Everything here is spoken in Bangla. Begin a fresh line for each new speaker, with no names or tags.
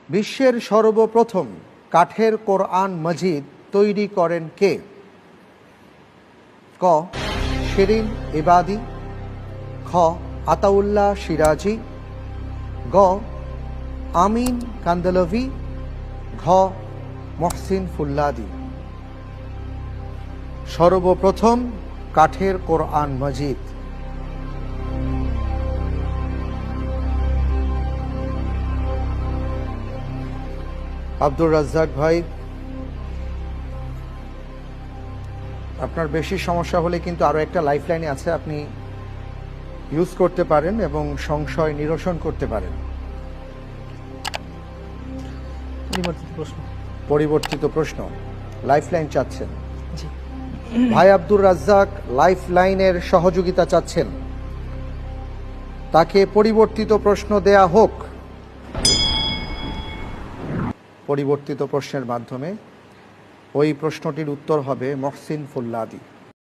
বিশ্বের সর্বপ্রথম কাঠের কোরআন মজিদ তৈরি করেন কে? ক শিরিন ইবাদি, খ আতাউল্লাহ সিরাজি, গ আমিন কান্দলভি, ঘ মহসিন ফুল্লাদি। সর্বপ্রথম কাঠের কোরআন মজিদ। আব্দুর রাজ্জাক ভাই, আপনার বেশি সমস্যা হলে কিন্তু আরো একটা লাইফলাইনে আছে, আপনি ইউজ করতে পারেন এবং সংশয় নিরসন করতে পারেন। পরিবর্তিত প্রশ্ন লাইফলাইন চাচ্ছেন? ভাই আব্দুর রাজ্জাক লাইফলাইনের সহযোগিতা চাচ্ছেন, তাকে পরিবর্তিত প্রশ্ন দেয়া হোক। পরিবর্তিত প্রশ্নের মাধ্যমে ওই প্রশ্নটির উত্তর হবে মহসিন ফুল্লাদি।